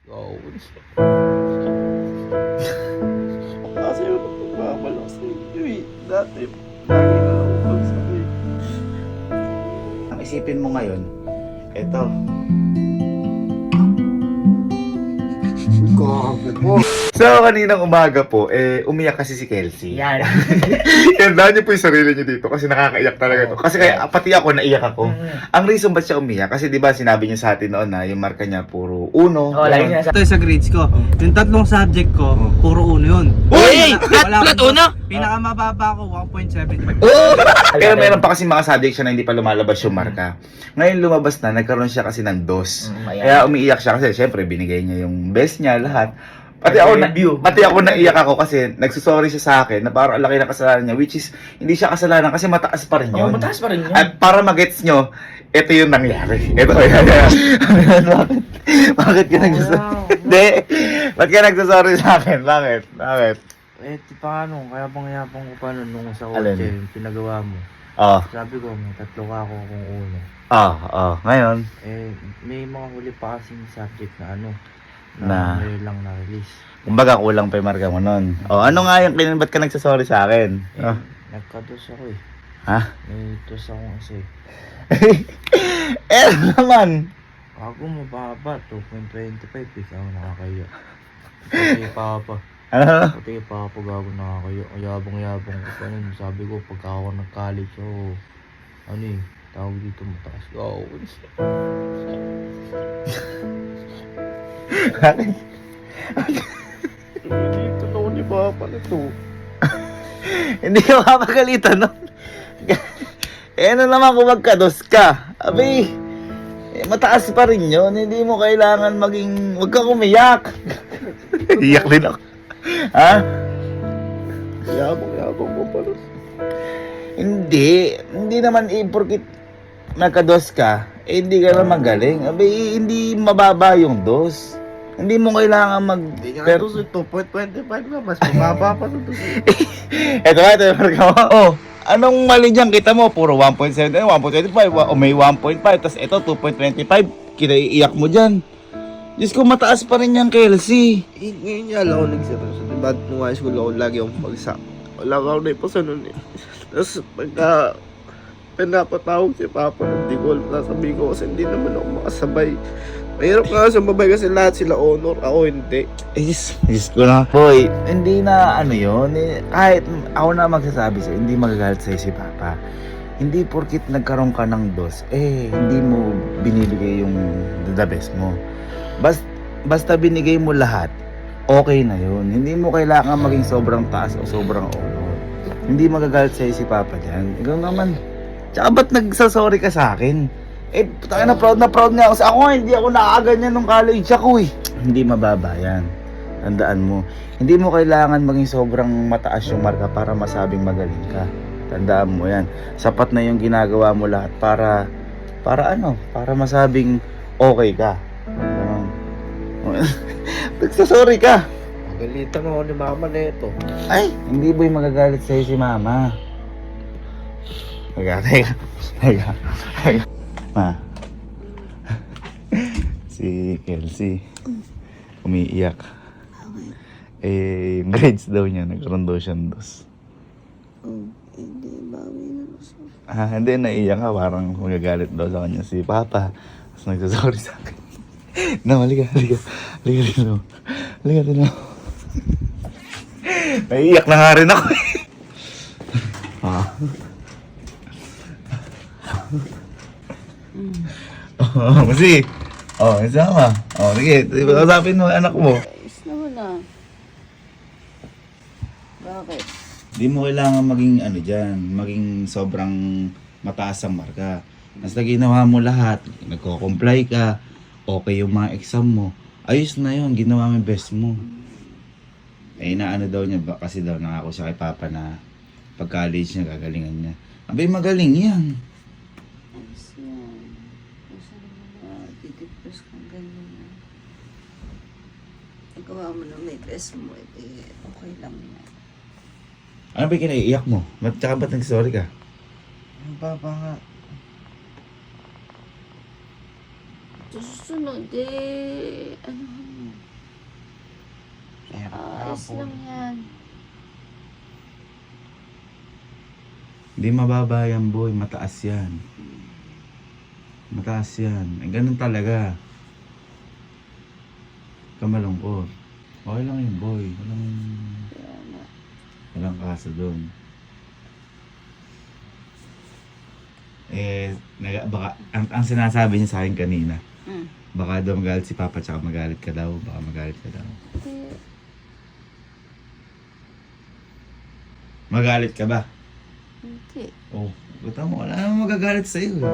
Oo. Kasi yung nagpapabalo sa inyo eh. Dati, lagi na lang ako magsakit. Ang isipin mo ngayon, eto. So, kaninang umaga po, umiyak kasi si Kelsey. Yan. Tandaan niyo po yung sarili niyo dito kasi nakakaiyak talaga to. Kasi kaya, pati ako naiyak ako. Ang reason ba't siya umiyak? Kasi di ba sinabi niyo sa atin noon na yung marka niya puro uno. Oo, lagi niya Ito sa grades ko. Yung tatlong subject ko, puro uno yun. Uy! Wala Flat akong- uno? Pinakamababa ko, 1.7. Pero meron pa kasi mga subject siya na hindi pa lumalabas yung marka. Ngayon lumabas na, nagkaroon siya kasi ng dos. Ayan. Kaya umiiyak siya kasi syempre binigay niya yung best niya lahat. Pati ako, Review. pati ako naiyak ako kasi nagsusorry siya sa akin na parang ang laki ng kasalanan niya, which is hindi siya kasalanan kasi mataas pa rin Oo, yun. mataas pa rin yun. At para magets nyo, ito yung nangyari. Ito yan. Bakit? Bakit ka nagsasorry? Hindi. Ba't ka nagsasorry sa akin? Bakit? Bakit? Eh, di paano? Kaya bang-yapang ko pa nun nung sa Alin? kotse, yung pinagawa mo. Oh, Sabi ko, may tatlo ka ako kung uno. Ngayon, Eh, may mga huli pa kasing subject na ano, Na? ngayon lang na-release. kumbaga kulang pa yung marka mo nun. Oh, ano nga yung kailan ba't ka nagsasorry sa akin? Eh, Oh. nagkados ako eh. Ha? May dos akong kasi. Ano naman? Ako mababa, 2.25, ikaw nakakaya. Pati papa. Ano? Pati papa gago nakakaya. Yabang-yabang ko pa nun. Sabi ko, pagka ako nag-college, ano eh, tawag dito mataas. Bakit? Dito na ako ni Papa na to. Hindi ka mapagalitan nun. Ano naman kung magkados ka? Abi, mataas pa rin yun. Hindi mo kailangan maging, huwag kang umiyak. Iyak din ako. Ha? Yabang-yabang mo pala. Hindi naman porkit nakados ka, hindi ka na magaling. Abi, hindi mababa yung dos. Hindi mo kailangan mag... Hindi nga Pero, to, 2.25 na, mas mababa pa to. ito yung marka mo. Oh, anong mali dyan? Kita mo, puro 1.7, 1.25, o may 1.5, tapos ito 2.25, kinaiiyak mo dyan. Diyos ko, mataas pa rin yan, Kelsey. Ngayon niya lang ako nagseryoso. Diba, nung high school ako, lagi akong bagsak. Wala ka ako na ipasa nun eh. Tapos, pagka pinapatawag si Papa, hindi ko alam sasabihin ko kasi hindi naman ako makasabay. Mahirap nga sumabay kasi lahat sila honor, ako hindi. Diyos ko na. Boy, hindi na ano yun. Kahit ako na magsasabi sa'yo, hindi magagalit sa'yo si Papa. Hindi porkit nagkaroon ka ng dos, hindi mo binibigay yung the best mo. Basta binigay mo lahat, okay na yun. Hindi mo kailangan maging sobrang taas o sobrang honor. Hindi magagalit sa'yo si Papa dyan. Ikaw naman. Tsaka ba't nagsasorry ka sa akin? Tayo na proud nga ako. Ako nga, hindi ako nakakaganyan nung college ako eh. Hindi mababa yan. Tandaan mo. Hindi mo kailangan maging sobrang mataas yung marka para masabing magaling ka. Tandaan mo yan. Sapat na yung ginagawa mo lahat para masabing okay ka. Ganun. Nagsasorry ka. Magalitan ako ni Mama na ito. Ay, hindi boy magagalit sa'yo si Mama. Teka. Ma. Si Kelsey. Umiiyak. Yung grades daw niya, nagkaroon daw siyang dos. Hindi, bawi na siya. Hindi, naiiyak ka. Parang magagalit daw sa kanya si Papa. Tapos nagsasorry sa akin. No, halika rin. Halika rin. Naiiyak na nga rin ako eh. Kasi, isama. Sige, kasapin mo anak mo. Ayos naman ah. Bakit? Di mo kailangan maging maging sobrang mataas ang marka. Basta ginawa mo lahat, nagko-comply ka, okay yung mga exam mo, ayos na yun, ginawa mo yung best mo. Inaano daw niya, kasi daw nangako siya kay Papa na pag-college niya, gagalingan niya. Abay, magaling yan. Ayos yan. Kasi naman titipos kang ganyan. Nagawa mo na may best mo, okay lang yan. Ano ba yung kinaiiyak mo? Tsaka ba't nag-sorry ka? Ang Papa nga. Susunod ano mo? lang yan. Hindi mababa yan, boy. Mataas yan. Mataas yan. Eh, ganun talaga. Kamalungkot. Okay lang yun, boy. Kaya nga. Walang kaso doon. Eh, baka, ang sinasabi niya sa akin kanina, baka daw magalit si Papa tsaka magalit ka daw. Baka magalit ka daw. Hindi. Magalit ka ba? Hindi. Oh, buta mo. Wala namang magagalit sa'yo eh.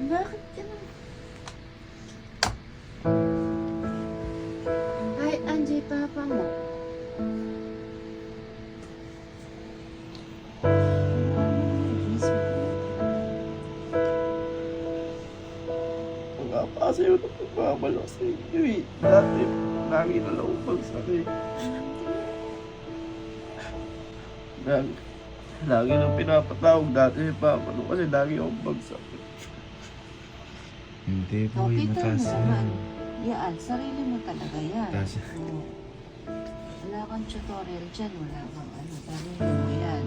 Bakit yan? Ay, Anjay, papa mo. Pagkapasa yun ang pagbabalak sa inyo eh. Dati, lagi na lang bagsak eh. Lagi nang pinapatawag dati si Papa no, kasi lagi akong bagsak. Hindi, Oh, boy. kita Mataas mo yan. naman. Yan, sarili mo talaga yan. Mataas. Oo. Wala kang tutorial dyan, wala kang ano, sarili mo yan.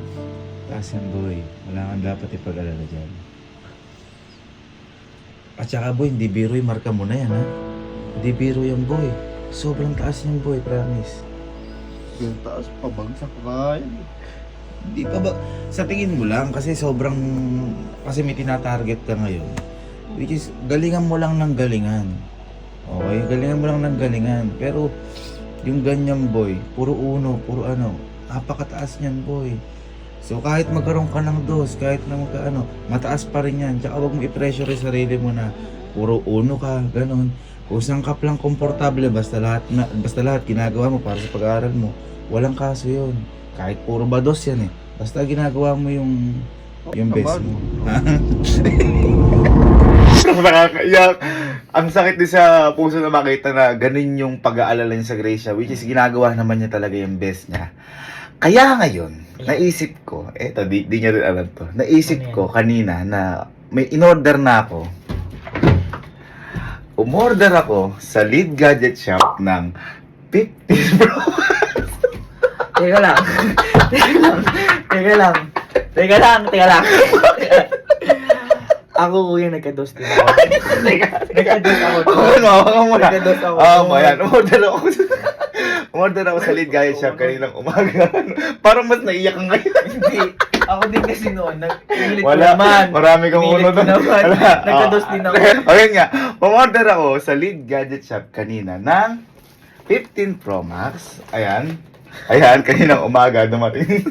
Taas yan, boy. Wala kang dapat ipag-alala dyan. At saka, boy, hindi biro yung marka mo na yan, ha? Hindi biro yung boy. Sobrang taas yung boy, promise. Yung taas, pabagsak ka yan. Hindi pa ba? Sa tingin mo lang, kasi sobrang... Kasi may tinatarget ka ngayon. Which is, galingan mo lang ng galingan. Okay? Galingan mo lang ng galingan. Pero, yung ganyan, boy, puro uno, puro ano, napakataas niyan, boy. So, kahit magkaroon ka ng dos, kahit na magkaano, mataas pa rin yan. Tsaka huwag mo i-pressure yung sarili mo na puro uno ka, ganon. Kung saan ka lang komportable, basta lahat ginagawa mo para sa pag-aaral mo, walang kaso yun. Kahit puro ba dos yan eh. Basta ginagawa mo yung best mo. Nakakaiyak. Ang sakit din sa puso na makita na ganun yung pag-aalala niya sa Gracia, which is ginagawa naman niya talaga yung best niya. Kaya ngayon, naisip ko, eto, di niya rin alam to, naisip ko kanina na may in-order na ako. Umorder ako sa Lead Gadget Shop ng 50 Pro. Teka lang. Teka lang. Ako kuya, nagka-dos din ako. Nagka-dos ako. Hawakan mo na. Nagka-dos ako. Ayan. Umorder ako sa Lead Gadget Shop kaninang umaga. Parang mas naiyak ka ngayon. Hindi. Ako din kasi noon, nag-ilit ko Wala, naman. marami kang Pinilit uno ko doon. naman. Wala. Nagka-dos din ako. Okay nga, umorder ako sa Lead Gadget Shop kanina ng 15 Pro Max. Ayan, kaninang umaga dumating.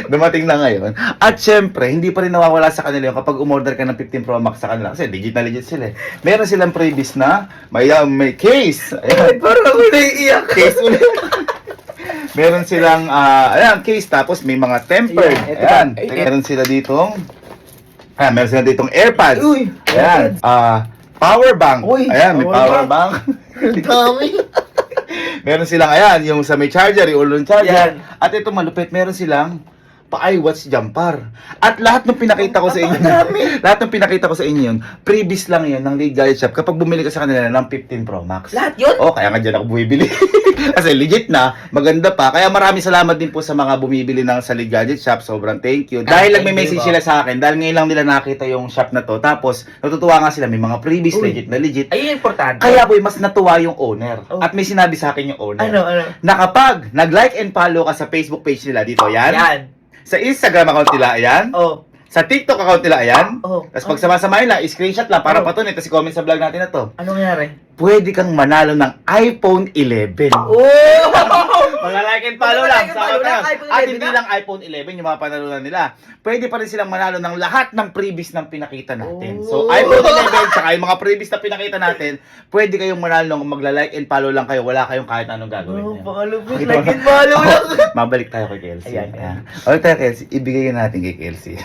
Dumating na ngayon. At syempre, hindi pa rin nawawala sa kanila yung kapag umorder ka ng 15 Pro Max sa kanila. Kasi legit na legit sila eh. Meron silang previous na may case. Ayan. Parang ako naiiyak. Case ulit. Meron silang case, tapos may mga tempered. Ayan, ito Ayan. ba? Meron sila ditong meron sila ditong AirPods. Uy, Ayan. Power bank. Uy, Ayan, may power power bank. dami. Meron silang yung sa may charger, yung ulong charger. Yan. At ito malupit, meron silang pa-iWatch jumper. At lahat ng pinakita ko sa inyo, lahat ng pinakita ko sa inyo yun, previous lang yun ng Lead Gadget Shop kapag bumili ka sa kanila ng 15 Pro Max. Lahat yun? Oh, kaya nga dyan ako bumibili. Kasi legit na, maganda pa. Kaya maraming salamat din po sa mga bumibili ng sa Lead Gadget Shop. Sobrang thank you. Dahil lang may message sila sa akin, dahil ngayon lang nila nakita yung shop na to. Tapos, natutuwa nga sila, may mga previous legit na legit. Ayun yung importante. Kaya boy, mas natuwa yung owner. Oh. At may sinabi sa akin yung owner. Ano? Na kapag nag-like and follow ka sa Facebook page nila dito, Yan. sa Instagram account nila, ayan. Oh. Sa TikTok account nila, ayan. Oh. Tapos pag sama-samahin lang, screenshot lang para Oh. patunay, tapos comment sa vlog natin na to. Anong nangyari? Pwede kang manalo ng iPhone 11. Oh! Mga like and follow Mga lang. like and Sa follow lang, account. iPhone At 11 hindi na. lang iPhone 11 yung mga panalunan nila. Pwede pa rin silang manalo ng lahat ng previous ng pinakita natin. So, Oh. iPhone 11, tsaka yung mga previous na pinakita natin, pwede kayong manalo ng magla-like and follow lang kayo. Wala kayong kahit anong gagawin. Oh, Ayan. pakalupit. Pakita Like mo. and follow lang. Mabalik tayo kay Kelsey. Ayan, ayan. Balik tayo kay Kelsey. Ibigay natin kay Kelsey.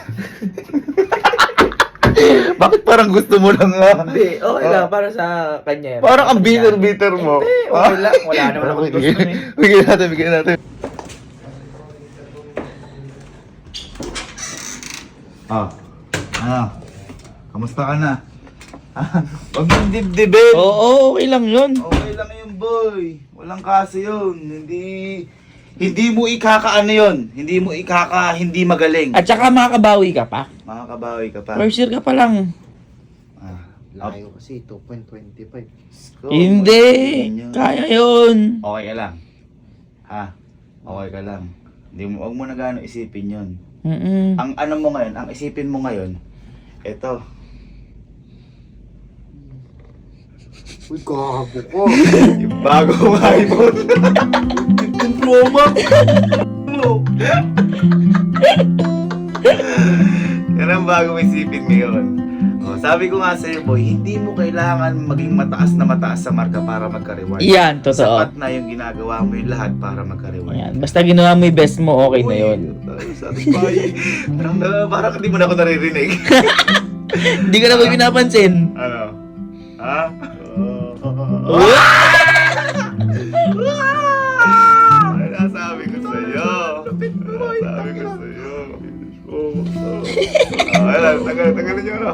Bakit parang gusto mo lang Hindi, okay lang. Para sa kanya. Parang ang bitter-bitter mo. Hindi, okay lang. Wala naman akong gusto eh. Bigyan natin. Ah, ano? Kamusta ka na? Huwag mong dibdibin! Oo, okay lang yun. Okay lang yun, boy. Walang kaso yun. Hindi mo ikakaano yun. Hindi mo hindi magaling. At saka makakabawi ka pa. Makakabawi ka pa. First year ka pa lang. Ah, Layo kasi, 2.25. go. Hindi. Yun. Kaya yun. Okay ka lang. Ha? Okay ka lang. Huwag mo na gaano isipin yun. Ang ano mo ngayon, ang isipin mo ngayon, eto. Uy, gago ko. Yung bagong iPhone. Yung Pro Max. Yan ang bagong isipin ngayon. Oh, sabi ko nga sa'yo, boy, hindi mo kailangan maging mataas sa marka para magka-reward. Yan, totoo. Sapat na yung ginagawa mo yung lahat para magka-reward. Yan. Basta ginawa mo yung best mo, okay na yun. Satisfying. Parang hindi mo na ako naririnig. Hindi ka na ba pinapansin? Ano? Ha? Ay, nasabi ko sa'yo. Nasabi ko sa'yo. Ay, tagalin nyo ano.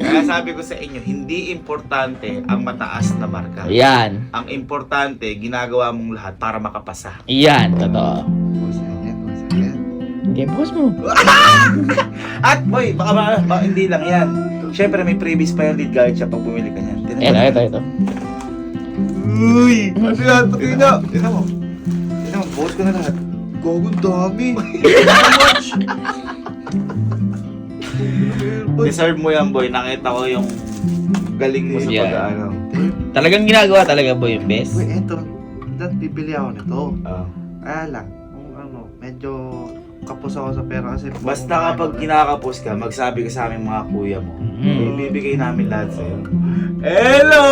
Kaya sabi ko sa inyo, hindi importante ang mataas na marka. Yan. Ang importante, ginagawa mong lahat para makapasa. Yan, totoo. Okay, bukas mo. At boy, baka hindi lang yan. Siyempre may previous pa yung lead guide siya pag bumili ka niyan. Ito. Uy! Ano yan? Tignan mo. Bukas ko na lahat. Gago, dami. Deserve mo yan, boy. Nakita ko yung galing mo sa Yeah. pag-ano. Talagang ginagawa talaga po yung best. Uy, eto. Dad, bibili ako nito. Ah. Kaya lang, kung ano, medyo kapos ako sa pera kasi... Basta kapag kinakapos ka, magsabi ka sa aming mga kuya mo. Ibibigay namin lahat sa'yo. Hello!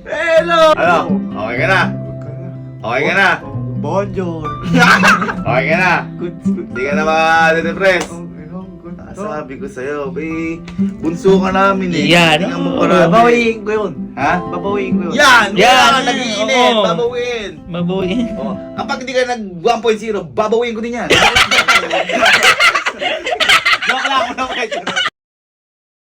Hello! Ano? Okay ka na? Okay ka na? Bonjour! Okay ka na? Good. Hindi ka na ma-depress. Good. Sabi ko sa'yo, bunso ka namin eh. Yan. Tingnan mo parati. Babawiin ko yun. Ha? Babawiin ko yun. Yan! Yan! Yan! Nag-iinit! Oo. Babawin! Mabuhay. Oh, kapag hindi ka nag 1.0, babawin ko din yan. Joke lang ako naman.